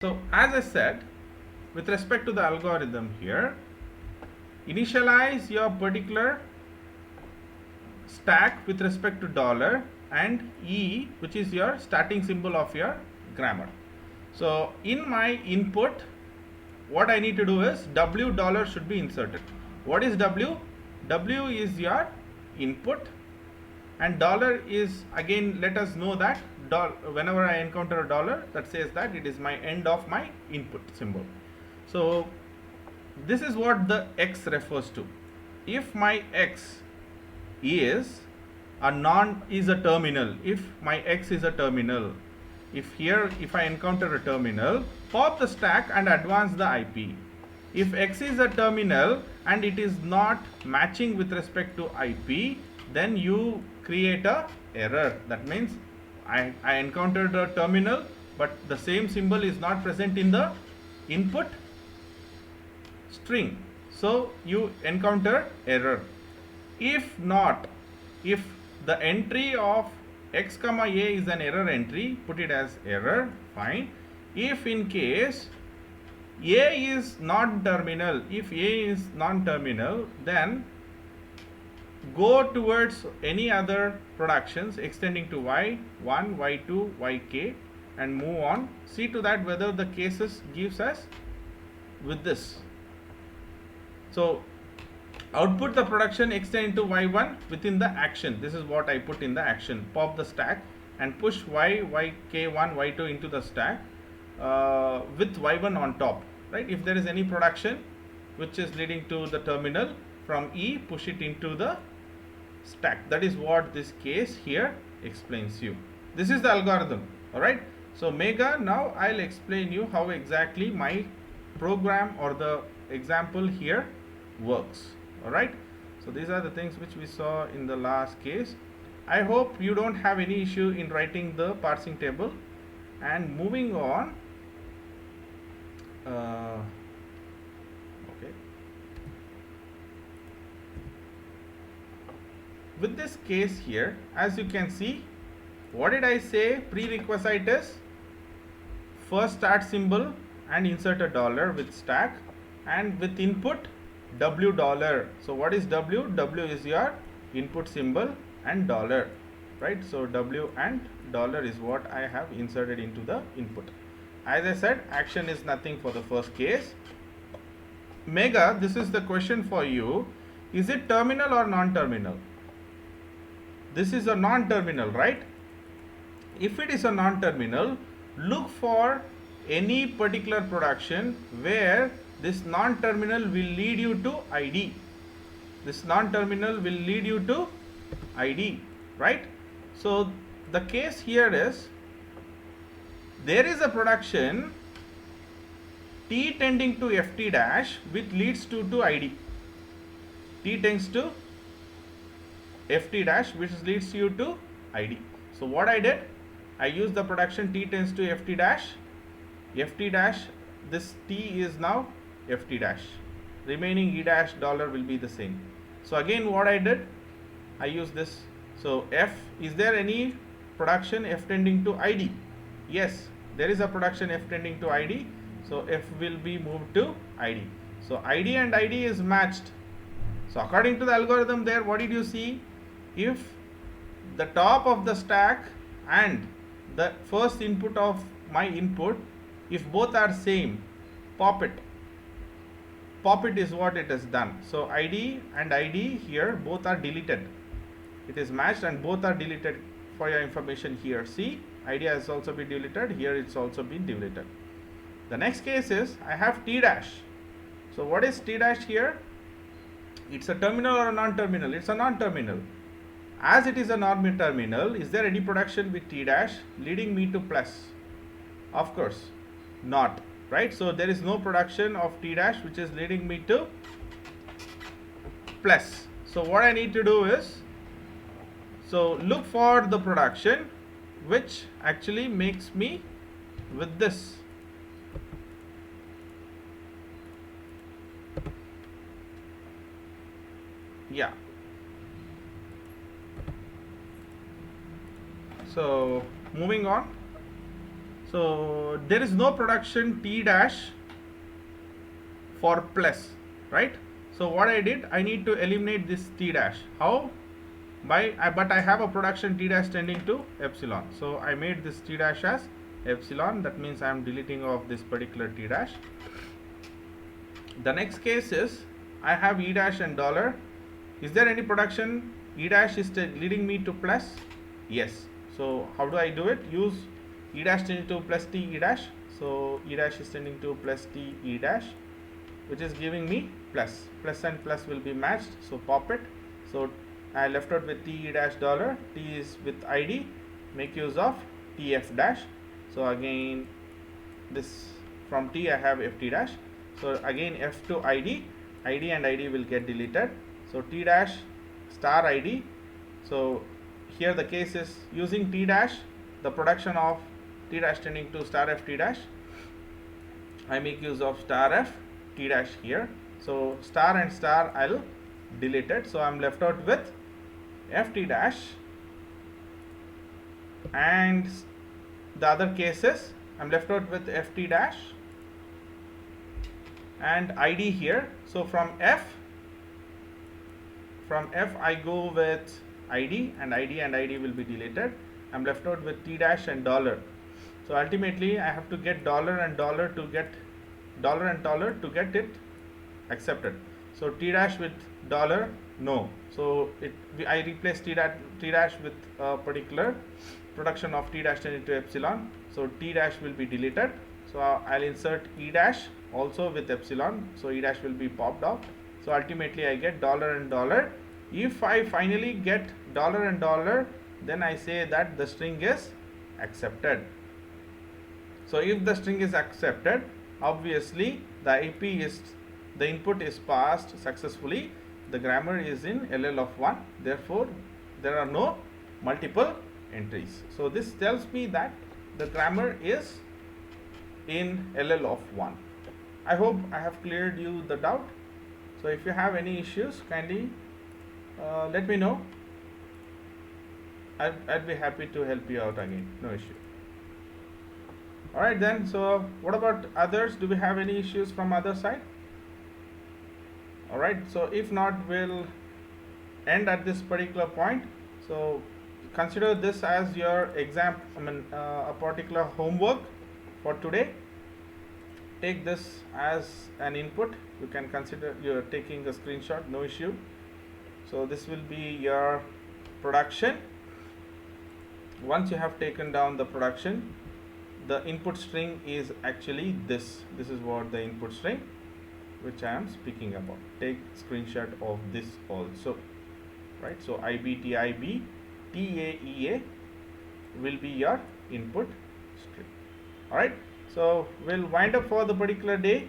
So as I said, with respect to the algorithm here, initialize your particular stack with respect to dollar and E, which is your starting symbol of your grammar. So in my input, what I need to do is W dollar should be inserted. What is W? W is your input, and dollar is, again, let us know that whenever I encounter a dollar, that says that it is my end of my input symbol. So this is what the X refers to. If my X is a terminal, if my X is a terminal, if I encounter a terminal, pop the stack and advance the IP. If X is a terminal and it is not matching with respect to IP, then you create a error. That means I encountered a terminal, but the same symbol is not present in the input string. So you encounter error. If not, if the entry of x comma a is an error entry, put it as error, fine. If in case a is non-terminal, if a is non-terminal, then go towards any other productions extending to y1, y2, yk and move on. See to that whether the cases gives us with this. So output the production extend to y1 within the action. This is what I put in the action. Pop the stack and push yk1, y2 into the stack with y1 on top. Right? If there is any production which is leading to the terminal from E, push it into the stack. That is what this case here explains you. This is the algorithm. Alright. So Mega, now I'll explain you how exactly my program or the example here works. Alright. So these are the things which we saw in the last case. I hope you don't have any issue in writing the parsing table. And moving on. Okay. With this case here, as you can see, what did I say? Prerequisite is first start symbol and insert a dollar with stack, and with input W dollar. So what is W? W is your input symbol and dollar, right? So W and dollar is what I have inserted into the input. As I said, action is nothing for the first case. Mega, this is the question for you. Is it terminal or non-terminal? This is a non-terminal, right? If it is a non-terminal, look for any particular production where this non-terminal will lead you to ID. This non-terminal will lead you to ID, right? So the case here is there is a production T tending to FT dash which leads to ID. T tends to FT dash which leads you to ID. So what I did, I used the production T tends to FT dash. FT dash, this T is now FT dash. Remaining E dash dollar will be the same. So again what I did, I use this. So F, is there any production F tending to ID? Yes, there is a production F tending to ID. So F will be moved to ID. So ID and ID is matched. So according to the algorithm there, what did you see? If the top of the stack and the first input of my input, if both are same, pop it. Pop it is what it has done. So ID and ID here both are deleted. It is matched and both are deleted for your information here. See, ID has also been deleted. Here it's also been deleted. The next case is I have T dash. So what is T dash here? It's a terminal or a non-terminal? It's a non-terminal. As it is a non-terminal, is there any production with T dash leading me to plus? Of course not, right? So there is no production of T dash which is leading me to plus. So what I need to do is, so look for the production which actually makes me with this. Yeah. So moving on. So there is no production T dash for plus, right? So what I did, I need to eliminate this T dash. How? But I have a production T dash tending to epsilon. So I made this T dash as epsilon. That means I am deleting off this particular T dash. The next case is I have E dash and dollar. Is there any production? E dash is leading me to plus. Yes. So how do I do it? Use E dash tending to plus T E dash. So E dash is tending to plus T E dash, which is giving me plus. Plus and plus will be matched. So pop it. So I left out with T E dash dollar. T is with ID. Make use of TF dash. So again, this from T I have FT dash. So again F to ID. ID and ID will get deleted. So T dash star ID. So here the case is using T dash, the production of T dash tending to star F T dash. I make use of star F T dash here. So star and star I'll delete it. So I'm left out with F T dash, and the other cases I'm left out with F T dash and ID here. So from F I go with ID, and ID and ID will be deleted. I'm left out with T dash and dollar. So ultimately I have to get dollar and dollar to get it accepted. So T dash with dollar, no. So I replace T dash with a particular production of T dash tending to epsilon. So T dash will be deleted. So I'll insert E dash also with epsilon. So E dash will be popped off. So ultimately I get dollar and dollar. If I finally get dollar and dollar, then I say that the string is accepted. So if the string is accepted, obviously the input is passed successfully. The grammar is in LL of 1. Therefore, there are no multiple entries. So this tells me that the grammar is in LL of 1. I hope I have cleared you the doubt. So if you have any issues, kindly let me know. I'd be happy to help you out again. No issue. Alright then, so what about others? Do we have any issues from other side? Alright, so if not, we'll end at this particular point. So consider this as your exam, a particular homework for today. Take this as an input. You can consider you're taking a screenshot, no issue. So this will be your production. Once you have taken down the production, the input string is actually this. This is what the input string which I am speaking about. Take screenshot of this also, right? So IBTIB TAEA will be your input string. All right. So we'll wind up for the particular day.